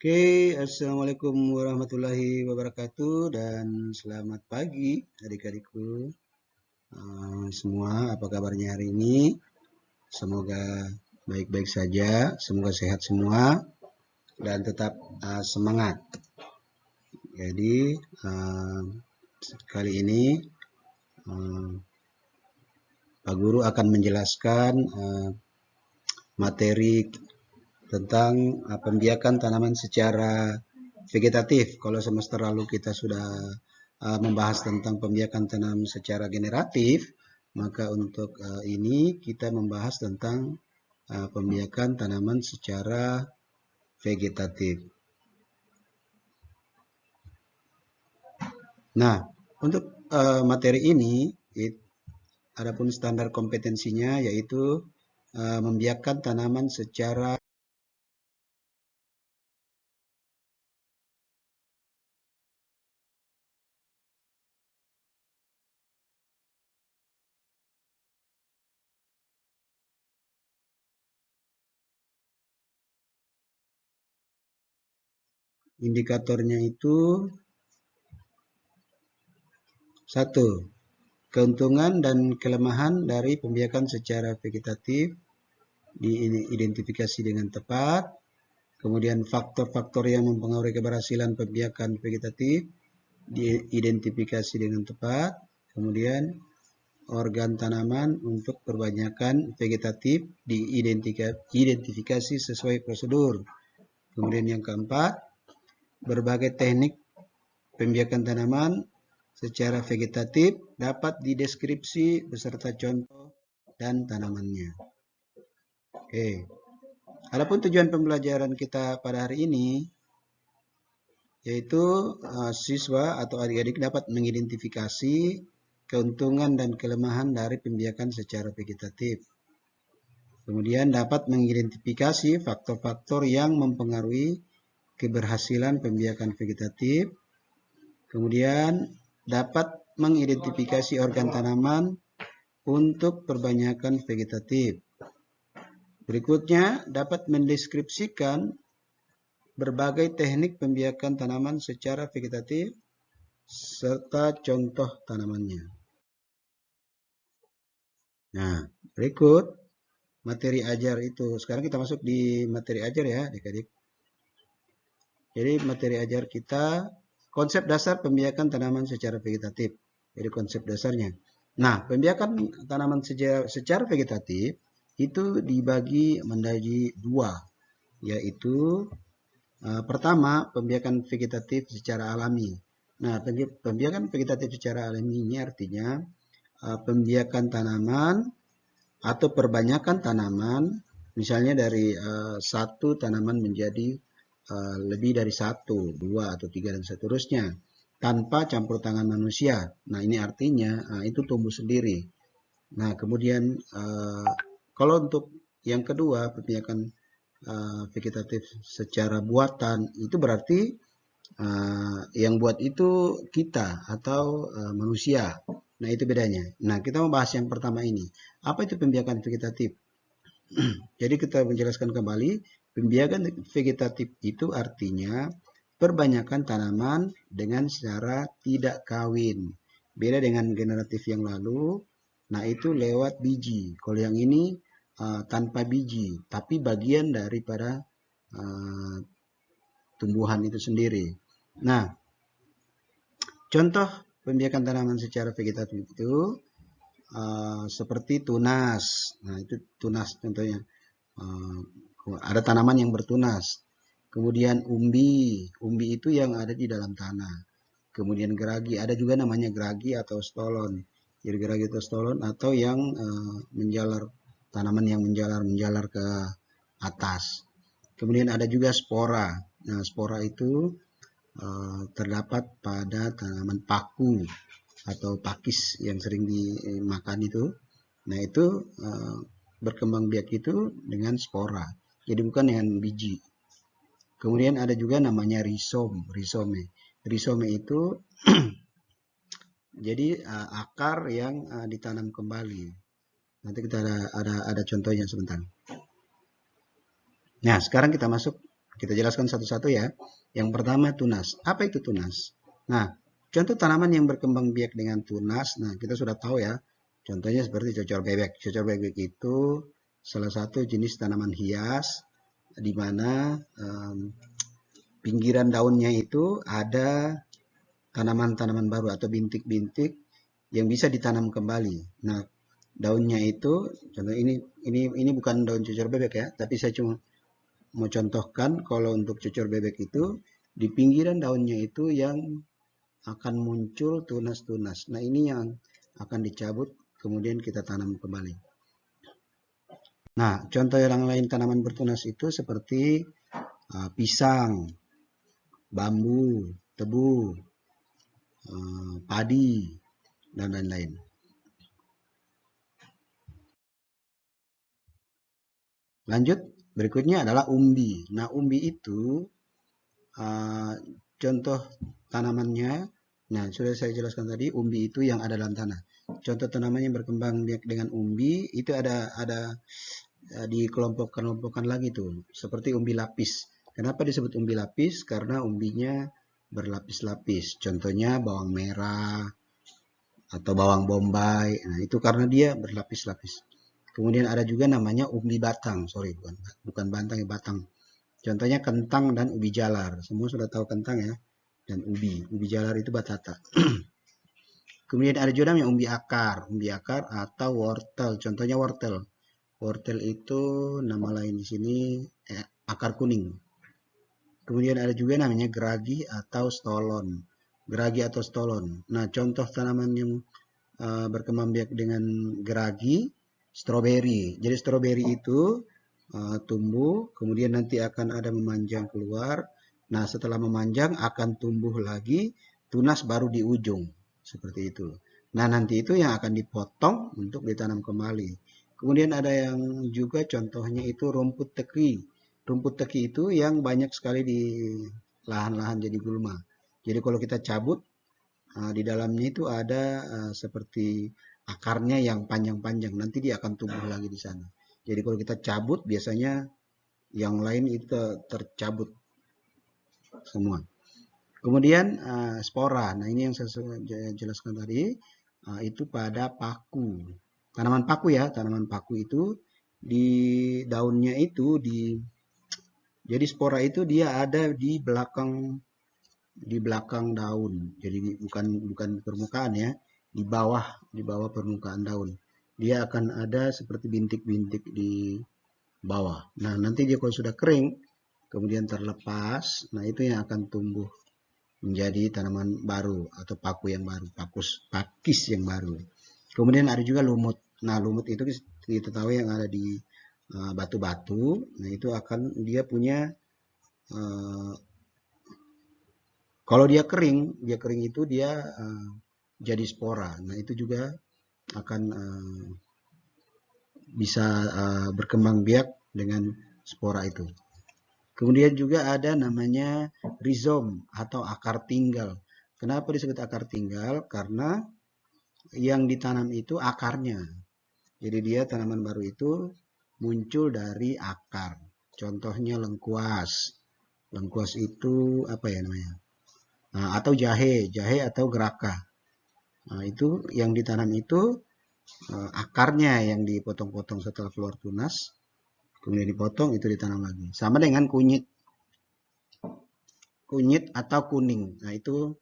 Oke, Assalamualaikum warahmatullahi wabarakatuh dan selamat pagi adik-adikku semua. Apa kabarnya hari ini? Semoga baik-baik saja, semoga sehat semua dan tetap semangat. Jadi kali ini Pak Guru akan menjelaskan materi tentang pembiakan tanaman secara vegetatif. Kalau semester lalu kita sudah membahas tentang pembiakan tanam secara generatif, maka untuk ini kita membahas tentang pembiakan tanaman secara vegetatif. Nah, untuk materi ini, adapun standar kompetensinya yaitu membiarkan tanaman secara indikatornya itu satu, keuntungan dan kelemahan dari pembiakan secara vegetatif diidentifikasi dengan tepat. Kemudian faktor-faktor yang mempengaruhi keberhasilan pembiakan vegetatif diidentifikasi dengan tepat. Kemudian organ tanaman untuk perbanyakan vegetatif diidentifikasi sesuai prosedur. Kemudian yang keempat, berbagai teknik pembiakan tanaman secara vegetatif dapat dideskripsi beserta contoh dan tanamannya. Oke. Adapun tujuan pembelajaran kita pada hari ini yaitu siswa atau adik-adik dapat mengidentifikasi keuntungan dan kelemahan dari pembiakan secara vegetatif. Kemudian dapat mengidentifikasi faktor-faktor yang mempengaruhi keberhasilan pembiakan vegetatif. Kemudian dapat mengidentifikasi organ tanaman untuk perbanyakan vegetatif. Berikutnya dapat mendeskripsikan berbagai teknik pembiakan tanaman secara vegetatif serta contoh tanamannya. Nah, berikut materi ajar itu. Sekarang kita masuk di materi ajar ya, adik-adik. Jadi materi ajar kita konsep dasar pembiakan tanaman secara vegetatif. Jadi konsep dasarnya. Nah, pembiakan tanaman secara vegetatif itu dibagi menjadi dua, yaitu pertama, pembiakan vegetatif secara alami. Nah, pembiakan vegetatif secara alami ini artinya pembiakan tanaman atau perbanyakan tanaman, misalnya dari satu tanaman menjadi lebih dari satu, dua, atau tiga, dan seterusnya, tanpa campur tangan manusia. Nah, ini artinya itu tumbuh sendiri. Nah, kemudian kalau untuk yang kedua, pembiakan vegetatif secara buatan, itu berarti yang buat itu kita atau manusia. Nah, itu bedanya. Nah, kita membahas yang pertama ini. Apa itu pembiakan vegetatif? Jadi kita menjelaskan kembali, pembiakan vegetatif itu artinya perbanyakan tanaman dengan secara tidak kawin. Beda dengan generatif yang lalu, nah itu lewat biji. Kalau yang ini tanpa biji, tapi bagian daripada tumbuhan itu sendiri. Nah, contoh pembiakan tanaman secara vegetatif itu seperti tunas. Nah, itu tunas contohnya. Ada tanaman yang bertunas. Kemudian umbi. Umbi itu yang ada di dalam tanah. Kemudian geragi. Ada juga namanya geragi atau stolon. Jadi geragi atau stolon atau yang menjalar, tanaman yang menjalar ke atas. Kemudian ada juga spora. Nah, spora itu terdapat pada tanaman paku atau pakis yang sering dimakan itu. Nah, itu berkembang biak itu dengan spora. Jadi bukan dengan biji. Kemudian ada juga namanya rhizome. Rhizome itu jadi akar yang ditanam kembali. Nanti kita ada contohnya sebentar. Nah, sekarang kita masuk Kita jelaskan satu-satu ya. Yang pertama tunas. Apa itu tunas? Nah, contoh tanaman yang berkembang biak dengan tunas. Nah, kita sudah tahu ya. Contohnya seperti cocor bebek. Cocor bebek itu salah satu jenis tanaman hias di mana pinggiran daunnya itu ada tanaman-tanaman baru atau bintik-bintik yang bisa ditanam kembali. Nah, daunnya itu contoh ini bukan daun cocor bebek ya, tapi saya cuma mau contohkan kalau untuk cocor bebek itu di pinggiran daunnya itu yang akan muncul tunas-tunas. Nah, ini yang akan dicabut kemudian kita tanam kembali. Nah, contoh yang lain tanaman bertunas itu seperti pisang, bambu, tebu, padi, dan lain-lain. Lanjut, berikutnya adalah umbi. Nah, umbi itu contoh tanamannya, nah sudah saya jelaskan tadi, umbi itu yang ada dalam tanah. Contoh tanaman yang berkembang biak dengan umbi itu ada dikelompokkan lagi tuh, seperti umbi lapis. Kenapa disebut umbi lapis? Karena umbinya berlapis-lapis. Contohnya bawang merah atau bawang bombay. Nah, itu karena dia berlapis-lapis. Kemudian ada juga namanya umbi batang. Sorry, bukan bantang ya, batang. Contohnya kentang dan ubi jalar. Semua sudah tahu kentang ya. Dan ubi. Ubi jalar itu batata. Kemudian ada juga namanya umbi akar. Umbi akar atau wortel. Contohnya wortel. Wortel itu nama lain di sini akar kuning. Kemudian ada juga namanya geragi atau stolon. Geragi atau stolon. Nah, contoh tanaman yang berkembang biak dengan geragi, stroberi. Jadi stroberi itu tumbuh, kemudian nanti akan ada memanjang keluar. Nah, setelah memanjang akan tumbuh lagi, tunas baru di ujung. Seperti itu. Nah, nanti itu yang akan dipotong untuk ditanam kembali. Kemudian ada yang juga contohnya itu rumput teki. Rumput teki itu yang banyak sekali di lahan-lahan jadi gulma. Jadi kalau kita cabut, di dalamnya itu ada seperti akarnya yang panjang-panjang. Nanti dia akan tumbuh lagi di sana. Jadi kalau kita cabut, biasanya yang lain itu tercabut semua. Kemudian spora. Nah, ini yang saya jelaskan tadi. Itu pada paku. Tanaman paku ya. Tanaman paku itu di daunnya itu jadi spora itu dia ada di belakang daun. Jadi bukan permukaan ya, di bawah permukaan daun. Dia akan ada seperti bintik-bintik di bawah. Nah, nanti dia kalau sudah kering, kemudian terlepas, nah itu yang akan tumbuh menjadi tanaman baru atau paku yang baru, pakis yang baru. Kemudian ada juga lumut. Nah, lumut itu kita tahu yang ada di batu-batu. Nah, itu akan dia punya kalau dia kering itu dia jadi spora. Nah, itu juga akan bisa berkembang biak dengan spora itu. Kemudian juga ada namanya rizom atau akar tinggal. Kenapa disebut akar tinggal? Karena yang ditanam itu akarnya. Jadi dia tanaman baru itu muncul dari akar. Contohnya lengkuas. Lengkuas itu apa ya namanya? Nah, atau jahe atau geraka. Nah, itu yang ditanam itu akarnya yang dipotong-potong setelah keluar tunas, kemudian dipotong itu ditanam lagi. Sama dengan kunyit atau kuning. Nah, itu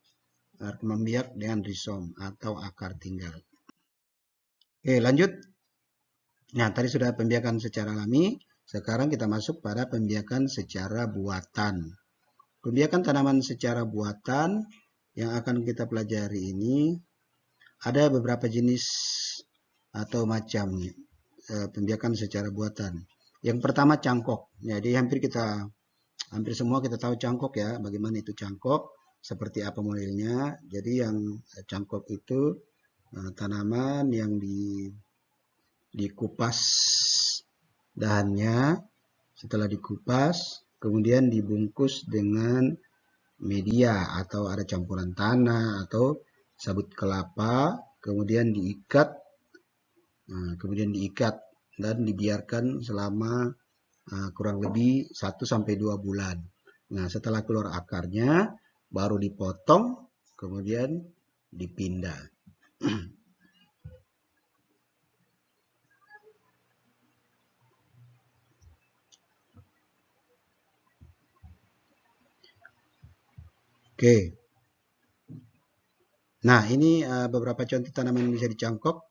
berkembang biak dengan rizom atau akar tinggal. Oke, lanjut. Nah, tadi sudah pembiakan secara alami. Sekarang kita masuk pada pembiakan secara buatan. Pembiakan tanaman secara buatan yang akan kita pelajari ini ada beberapa jenis atau macam pembiakan secara buatan. Yang pertama cangkok. Jadi hampir semua kita tahu cangkok ya. Bagaimana itu cangkok? Seperti apa modelnya? Jadi yang cangkok itu tanaman yang dikupas dahannya. Setelah dikupas, kemudian dibungkus dengan media atau ada campuran tanah atau sabut kelapa, kemudian diikat dan dibiarkan selama kurang lebih 1-2 bulan. Nah, setelah keluar akarnya, baru dipotong, kemudian dipindah. Oke. Nah, ini beberapa contoh tanaman yang bisa dicangkok.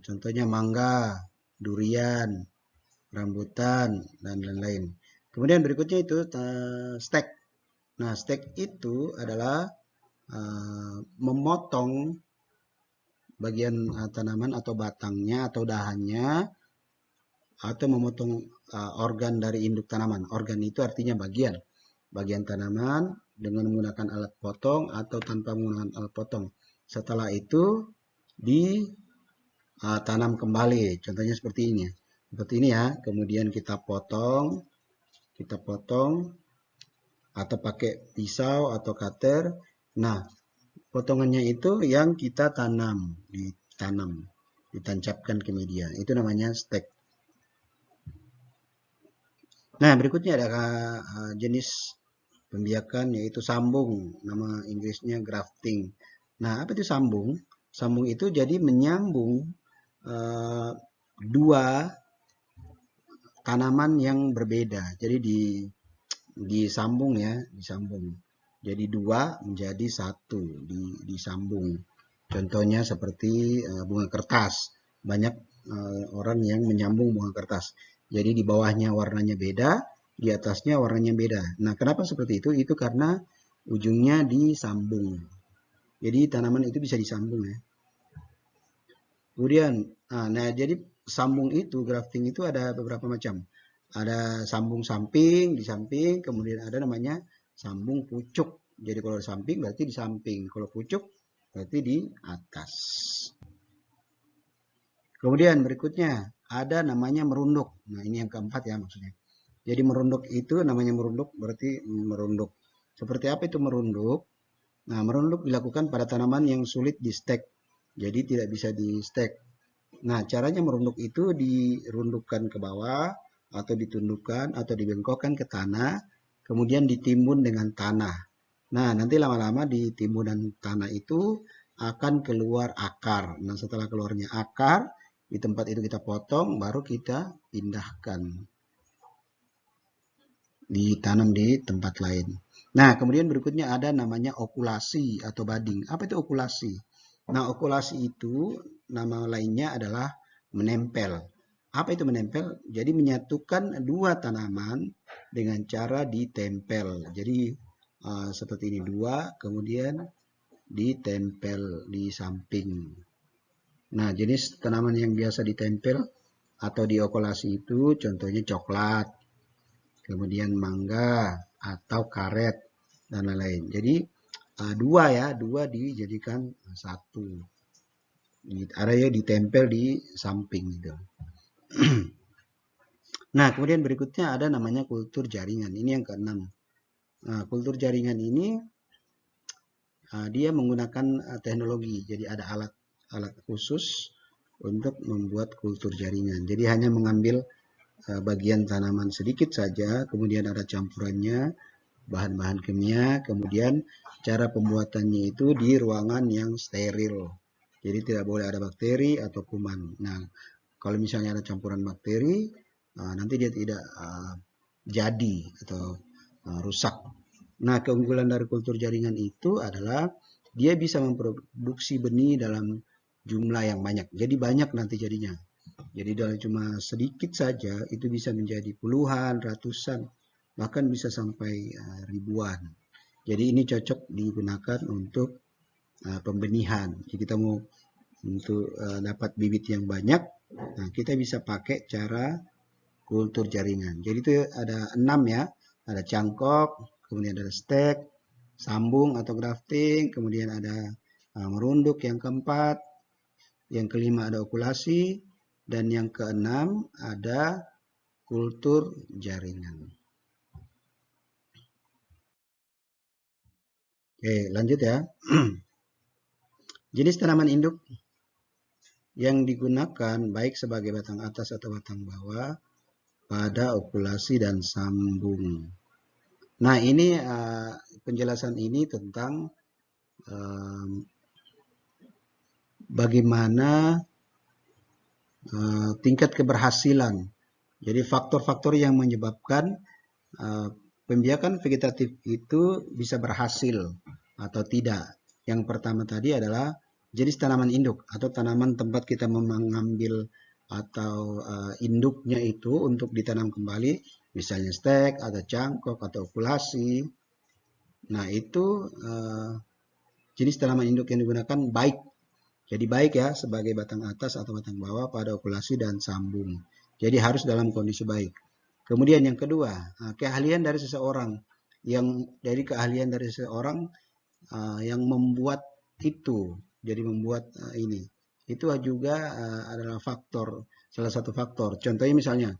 Contohnya mangga, durian, rambutan, dan lain-lain. Kemudian berikutnya itu stek. Nah, stek itu adalah memotong bagian tanaman atau batangnya atau dahannya, atau memotong organ dari induk tanaman. Organ itu artinya bagian tanaman dengan menggunakan alat potong atau tanpa menggunakan alat potong. Setelah itu ditanam kembali. Contohnya seperti ini. Seperti ini ya. Kemudian kita potong atau pakai pisau atau cutter. Nah, potongannya itu yang kita ditancapkan ke media. Itu namanya stek. Nah, berikutnya ada jenis pembiakan yaitu sambung. Nama Inggrisnya grafting. Nah, apa itu sambung? Sambung itu jadi menyambung dua tanaman yang berbeda. Jadi disambung ya, disambung. Jadi dua menjadi satu, disambung. Contohnya seperti bunga kertas. Banyak orang yang menyambung bunga kertas. Jadi di bawahnya warnanya beda, di atasnya warnanya beda. Nah, kenapa seperti itu? Itu karena ujungnya disambung. Jadi tanaman itu bisa disambung ya. Kemudian, nah jadi sambung itu, grafting itu ada beberapa macam. Ada sambung samping, di samping, kemudian ada namanya sambung pucuk. Jadi kalau di samping berarti di samping, kalau pucuk berarti di atas. Kemudian berikutnya ada namanya merunduk. Nah, ini yang keempat ya maksudnya. Jadi merunduk itu namanya merunduk berarti merunduk. Seperti apa itu merunduk? Nah, merunduk dilakukan pada tanaman yang sulit di stek. Jadi tidak bisa di stek. Nah, caranya merunduk itu dirundukkan ke bawah atau ditundukkan atau dibengkokkan ke tanah, kemudian ditimbun dengan tanah. Nah, nanti lama-lama di timbunan tanah itu akan keluar akar. Nah, setelah keluarnya akar, di tempat itu kita potong, baru kita pindahkan. Ditanam di tempat lain. Nah, kemudian berikutnya ada namanya okulasi atau budding. Apa itu okulasi? Nah, okulasi itu nama lainnya adalah menempel. Apa itu menempel? Jadi menyatukan dua tanaman dengan cara ditempel. Jadi seperti ini dua, kemudian ditempel di samping. Nah, jenis tanaman yang biasa ditempel atau diokulasi itu contohnya coklat, kemudian mangga atau karet dan lain-lain. Jadi dua dijadikan satu. Ada ya ditempel di samping gitu. Nah, kemudian berikutnya ada namanya kultur jaringan. Ini yang keenam. Nah, kultur jaringan ini dia menggunakan teknologi. Jadi ada alat khusus untuk membuat kultur jaringan. Jadi hanya mengambil bagian tanaman sedikit saja, kemudian ada campurannya, bahan-bahan kimia, kemudian cara pembuatannya itu di ruangan yang steril. Jadi tidak boleh ada bakteri atau kuman. Nah, kalau misalnya ada campuran bakteri, nanti dia tidak jadi atau rusak. Nah, keunggulan dari kultur jaringan itu adalah dia bisa memproduksi benih dalam jumlah yang banyak. Jadi banyak nanti jadinya. Jadi dalam cuma sedikit saja itu bisa menjadi puluhan, ratusan, bahkan bisa sampai ribuan. Jadi ini cocok digunakan untuk pembenihan. Jadi kita mau untuk dapat bibit yang banyak, nah kita bisa pakai cara kultur jaringan. Jadi itu ada 6 ya, ada cangkok, kemudian ada stek, sambung atau grafting, kemudian ada merunduk yang keempat, yang kelima ada okulasi, dan yang keenam ada kultur jaringan. Oke, lanjut ya. Jenis tanaman induk yang digunakan baik sebagai batang atas atau batang bawah pada okulasi dan sambung. Nah, ini penjelasan ini tentang bagaimana tingkat keberhasilan. Jadi faktor-faktor yang menyebabkan pembiakan vegetatif itu bisa berhasil atau tidak. Yang pertama tadi adalah jenis tanaman induk atau tanaman tempat kita mengambil atau induknya itu untuk ditanam kembali, misalnya stek atau cangkok atau okulasi. Nah, itu jenis tanaman induk yang digunakan baik. Jadi baik ya sebagai batang atas atau batang bawah pada okulasi dan sambung. Jadi harus dalam kondisi baik. Kemudian yang kedua, keahlian dari seseorang. Dari keahlian dari seseorang yang membuat itu, jadi membuat ini. Itu juga adalah salah satu faktor. Contohnya misalnya,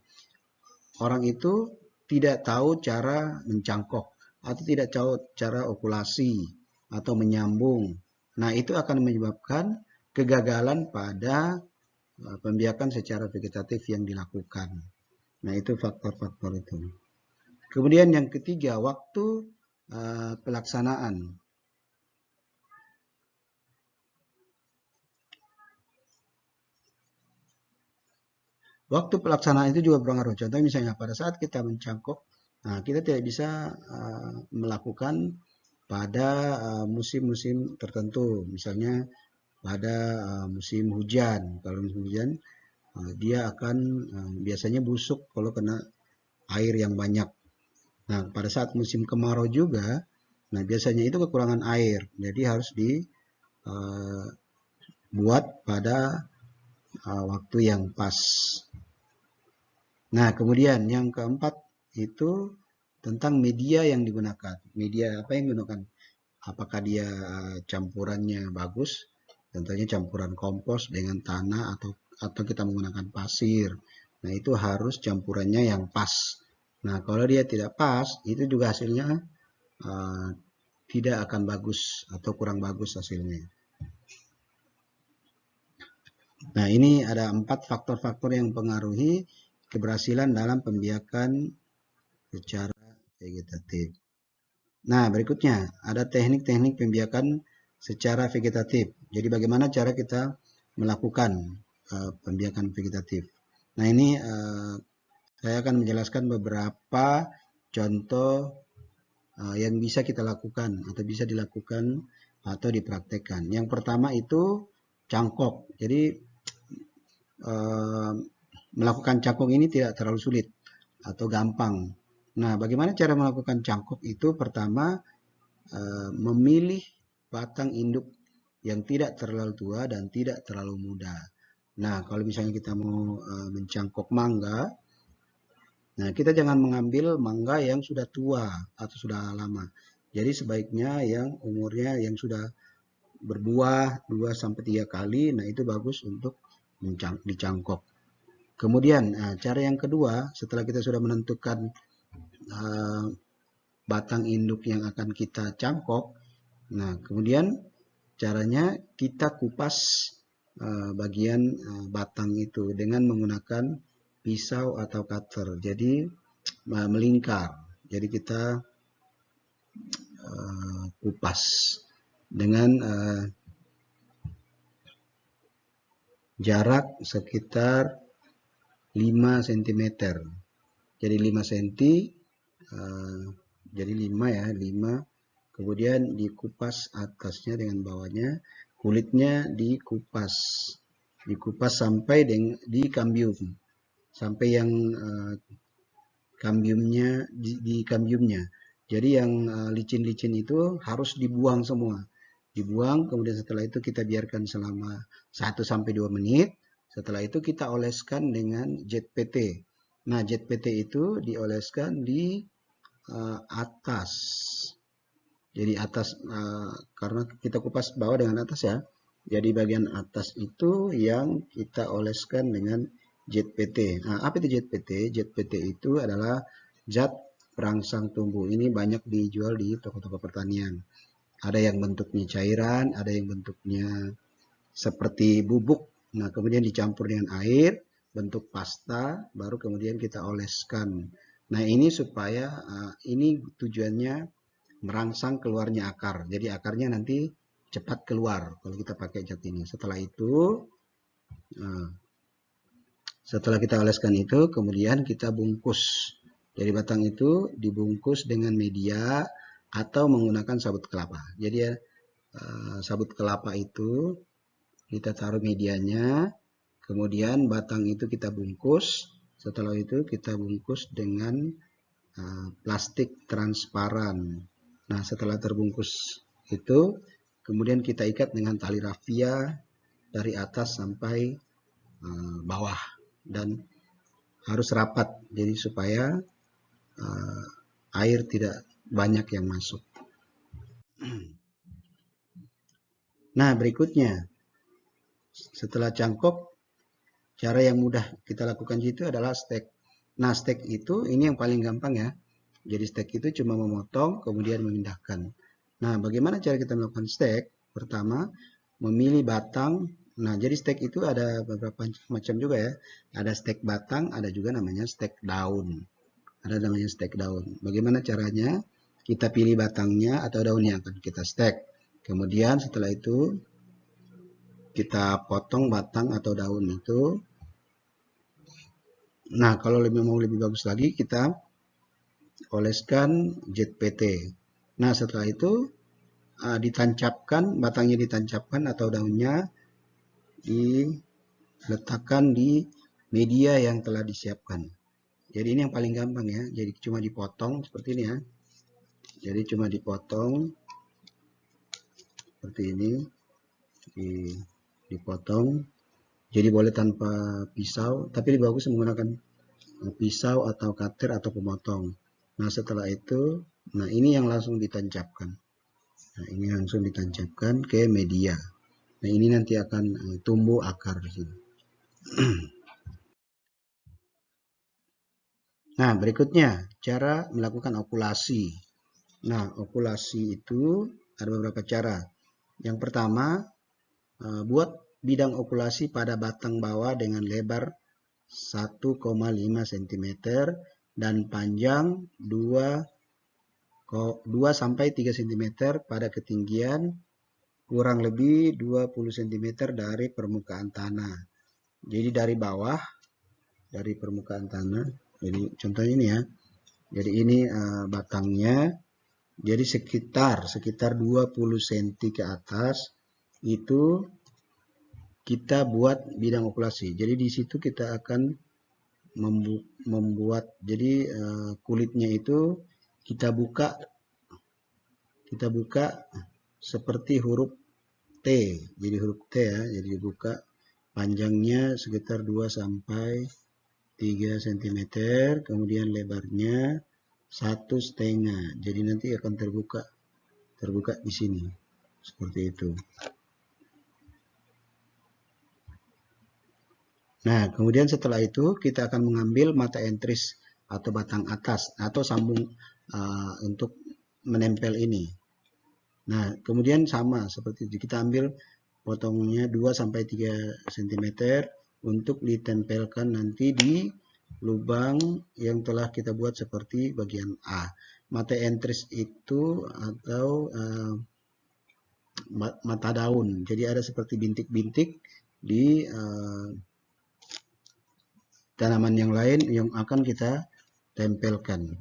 orang itu tidak tahu cara mencangkok, atau tidak tahu cara okulasi, atau menyambung. Nah, itu akan menyebabkan kegagalan pada pembiakan secara vegetatif yang dilakukan. Nah, itu faktor-faktor itu. Kemudian yang ketiga, waktu pelaksanaan. Waktu pelaksanaan itu juga berpengaruh. Contohnya misalnya pada saat kita mencangkok, nah kita tidak bisa melakukan pada musim-musim tertentu. Misalnya pada musim hujan. Kalau musim hujan, dia akan biasanya busuk kalau kena air yang banyak. Nah, pada saat musim kemarau juga, nah biasanya itu kekurangan air, jadi harus dibuat pada waktu yang pas. Nah, kemudian yang keempat itu tentang media yang digunakan. Media apa yang digunakan? Apakah dia campurannya bagus? Contohnya campuran kompos dengan tanah atau kita menggunakan pasir. Nah, itu harus campurannya yang pas. Nah, kalau dia tidak pas, itu juga hasilnya tidak akan bagus atau kurang bagus hasilnya. Nah, ini ada 4 faktor-faktor yang mempengaruhi keberhasilan dalam pembiakan secara vegetatif. Nah, berikutnya ada teknik-teknik pembiakan secara vegetatif. Jadi bagaimana cara kita melakukan pembiakan vegetatif. Nah, ini saya akan menjelaskan beberapa contoh yang bisa kita lakukan atau bisa dilakukan atau dipraktekkan. Yang pertama itu cangkok. Jadi melakukan cangkok ini tidak terlalu sulit atau gampang. Nah, bagaimana cara melakukan cangkok itu? Pertama, memilih batang induk yang tidak terlalu tua dan tidak terlalu muda. Nah, kalau misalnya kita mau mencangkok mangga, nah kita jangan mengambil mangga yang sudah tua atau sudah lama. Jadi sebaiknya yang umurnya yang sudah berbuah 2-3 kali, nah itu bagus untuk dicangkok. Kemudian cara yang kedua, setelah kita sudah menentukan batang induk yang akan kita cangkok, nah kemudian caranya kita kupas bagian batang itu dengan menggunakan pisau atau cutter. Jadi melingkar. Jadi kita kupas dengan jarak sekitar 5 cm. Jadi 5 cm, jadi 5 ya, 5. Kemudian dikupas atasnya dengan bawahnya, kulitnya dikupas sampai di kambium, sampai yang kambiumnya di kambiumnya. Jadi yang licin-licin itu harus dibuang semua. Dibuang, kemudian setelah itu kita biarkan selama 1-2 menit. Setelah itu kita oleskan dengan jet PT. Nah, jet PT itu dioleskan di atas. Jadi atas, karena kita kupas bawah dengan atas ya. Jadi bagian atas itu yang kita oleskan dengan jet PT. Nah, apa itu jet PT? Jet PT itu adalah zat perangsang tumbuh. Ini banyak dijual di toko-toko pertanian. Ada yang bentuknya cairan, ada yang bentuknya seperti bubuk. Nah, kemudian dicampur dengan air. bentuk pasta, baru kemudian kita oleskan. Nah, ini supaya ini tujuannya merangsang keluarnya akar. Jadi akarnya nanti cepat keluar kalau kita pakai cat ini. Setelah itu, setelah kita oleskan itu, kemudian kita bungkus. Jadi batang itu dibungkus dengan media atau menggunakan sabut kelapa. Jadi ya, sabut kelapa itu kita taruh medianya, kemudian batang itu kita bungkus. Setelah itu kita bungkus dengan plastik transparan. Nah, setelah terbungkus itu, kemudian kita ikat dengan tali rafia dari atas sampai bawah dan harus rapat, jadi supaya air tidak banyak yang masuk. Nah, berikutnya setelah cangkok, cara yang mudah kita lakukan itu adalah stek. Nah, stek itu ini yang paling gampang ya. Jadi stek itu cuma memotong kemudian memindahkan. Nah, bagaimana cara kita melakukan stek? Pertama, memilih batang. Nah, jadi stek itu ada beberapa macam juga ya. Ada stek batang, ada juga namanya stek daun. Ada namanya stek daun. Bagaimana caranya? Kita pilih batangnya atau daunnya akan kita stek. Kemudian setelah itu kita potong batang atau daun itu. Nah, kalau mau lebih bagus lagi, kita oleskan jet PT. Nah, setelah itu ditancapkan, batangnya ditancapkan atau daunnya diletakkan di media yang telah disiapkan. Jadi ini yang paling gampang ya. Jadi cuma dipotong seperti ini ya. Jadi cuma dipotong seperti ini, dipotong. Jadi boleh tanpa pisau, tapi lebih bagus menggunakan pisau atau cutter atau pemotong. Nah, setelah itu, nah ini yang langsung ditancapkan. Nah, ini langsung ditancapkan ke media. Nah, ini nanti akan tumbuh akar di sini. Nah, berikutnya cara melakukan okulasi. Nah, okulasi itu ada beberapa cara. Yang pertama, buat bidang okulasi pada batang bawah dengan lebar 1,5 cm dan panjang 2 sampai 3 cm pada ketinggian kurang lebih 20 cm dari permukaan tanah. Jadi dari bawah, dari permukaan tanah. Jadi contohnya ini ya. Jadi ini batangnya. Jadi sekitar 20 cm ke atas itu kita buat bidang okulasi. Jadi di situ kita akan membuat, jadi kulitnya itu kita buka seperti huruf T. Jadi huruf T ya. Jadi dibuka panjangnya sekitar 2 sampai 3 cm, kemudian lebarnya 1,5. Jadi nanti akan terbuka di sini. Seperti itu. Nah, kemudian setelah itu kita akan mengambil mata entris atau batang atas atau sambung untuk menempel ini. Nah, kemudian sama seperti itu. Kita ambil potongnya 2 sampai 3 cm untuk ditempelkan nanti di lubang yang telah kita buat seperti bagian A. Mata entris itu atau mata daun. Jadi ada seperti bintik-bintik di tanaman yang lain yang akan kita tempelkan.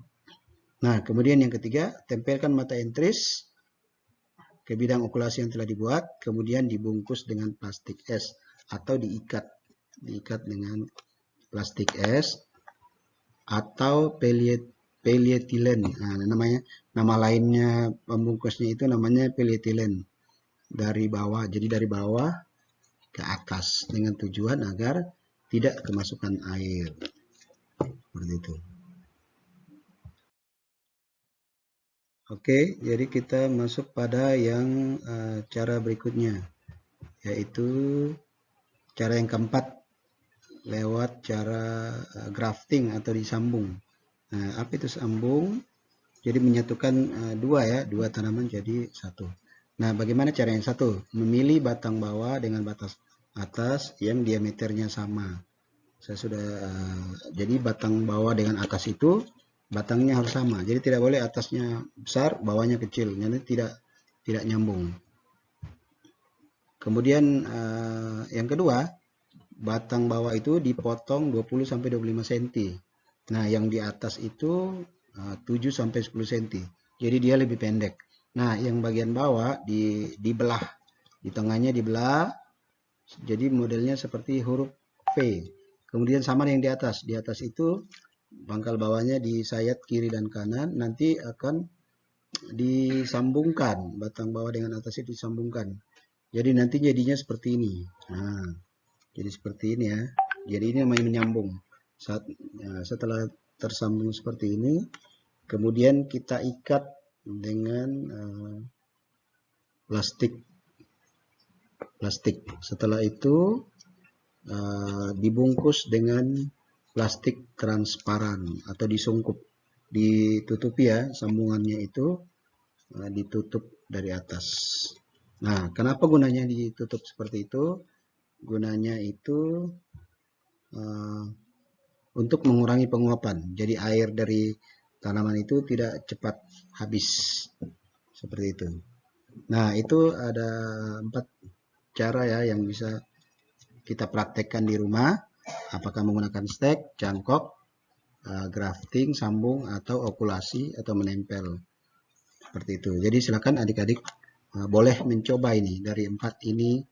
Nah, kemudian yang ketiga, tempelkan mata entris ke bidang okulasi yang telah dibuat, kemudian dibungkus dengan plastik es atau diikat dengan plastik es atau polyethylene. Nah, nama lainnya pembungkusnya itu namanya polyethylene. Dari bawah, jadi dari bawah ke atas dengan tujuan agar tidak kemasukan air. Seperti itu. Oke, jadi kita masuk pada yang cara berikutnya, yaitu cara yang keempat lewat cara grafting atau disambung. Nah, apa itu sambung? Jadi menyatukan dua tanaman jadi satu. Nah, bagaimana cara yang satu? Memilih batang bawah dengan batas atas yang diameternya sama. Saya sudah jadi batang bawah dengan atas itu batangnya harus sama. Jadi tidak boleh atasnya besar, bawahnya kecil. Nanti tidak nyambung. Kemudian yang kedua, batang bawah itu dipotong 20 sampai 25 cm. Nah, yang di atas itu 7 sampai 10 cm. Jadi dia lebih pendek. Nah, yang bagian bawah dibelah. Di tengahnya dibelah. Jadi modelnya seperti huruf V. Kemudian sama yang di atas. Di atas itu pangkal bawahnya disayat kiri dan kanan. Nanti akan disambungkan. Batang bawah dengan atas itu disambungkan. Jadi nanti jadinya seperti ini. Nah, jadi seperti ini ya. Jadi ini namanya menyambung. Setelah tersambung seperti ini, kemudian kita ikat dengan plastik. Setelah itu dibungkus dengan plastik transparan atau disungkup, ditutupi ya, sambungannya itu ditutup dari atas. Nah, kenapa gunanya ditutup seperti itu? Gunanya itu untuk mengurangi penguapan. Jadi air dari tanaman itu tidak cepat habis. Seperti itu. Nah, itu ada 4 cara ya yang bisa kita praktekkan di rumah. Apakah menggunakan stek, cangkok, grafting, sambung, atau okulasi, atau menempel. Seperti itu. Jadi silakan adik-adik boleh mencoba ini. Dari 4 ini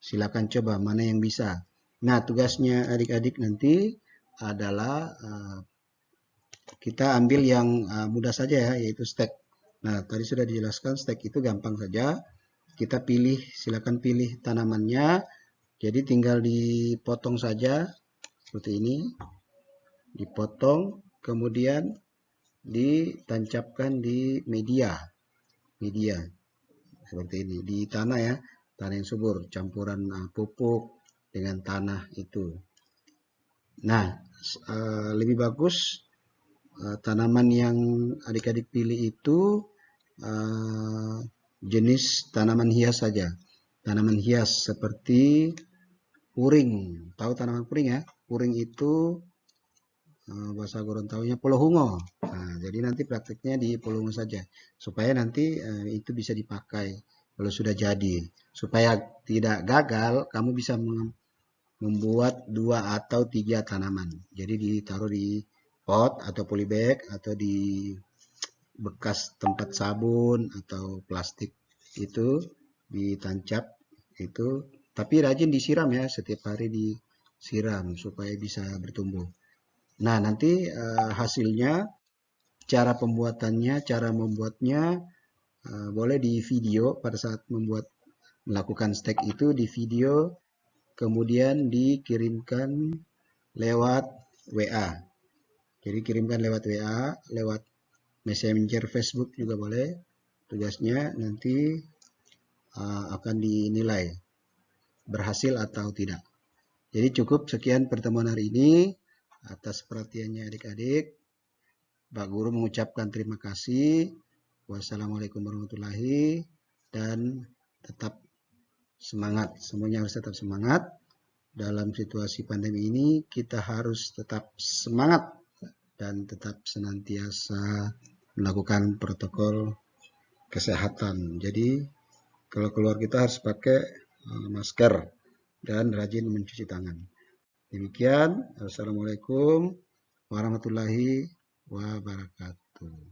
silakan coba mana yang bisa. Nah, tugasnya adik-adik nanti adalah kita ambil yang mudah saja ya, yaitu stek. Nah, tadi sudah dijelaskan stek itu gampang saja. Kita pilih, silakan pilih tanamannya. Jadi tinggal dipotong saja seperti ini. Dipotong, kemudian ditancapkan di media seperti ini, di tanah ya, tanah yang subur, campuran pupuk dengan tanah itu. Nah, lebih bagus tanaman yang adik-adik pilih itu jenis tanaman hias saja. Tanaman hias seperti puring. Tahu tanaman puring ya? Puring itu bahasa Gorontaunya polohungo. Nah, jadi nanti praktiknya di polohungo saja. Supaya nanti itu bisa dipakai kalau sudah jadi. Supaya tidak gagal, kamu bisa membuat 2 atau 3 tanaman. Jadi ditaruh di pot atau polybag atau di bekas tempat sabun atau plastik itu ditancap itu, tapi rajin disiram ya, setiap hari disiram supaya bisa bertumbuh. Nah, nanti hasilnya, cara pembuatannya, cara membuatnya boleh di video pada saat melakukan stek itu di video, kemudian dikirimkan lewat WA. Jadi kirimkan lewat WA, lewat Messenger Facebook juga boleh. Tugasnya nanti akan dinilai berhasil atau tidak. Jadi cukup sekian pertemuan hari ini. Atas perhatiannya adik-adik, Pak Guru mengucapkan terima kasih. Wassalamualaikum warahmatullahi, dan tetap semangat. Semuanya harus tetap semangat. Dalam situasi pandemi ini kita harus tetap semangat dan tetap senantiasa melakukan protokol kesehatan. Jadi kalau keluar kita harus pakai masker dan rajin mencuci tangan. Demikian, assalamualaikum warahmatullahi wabarakatuh.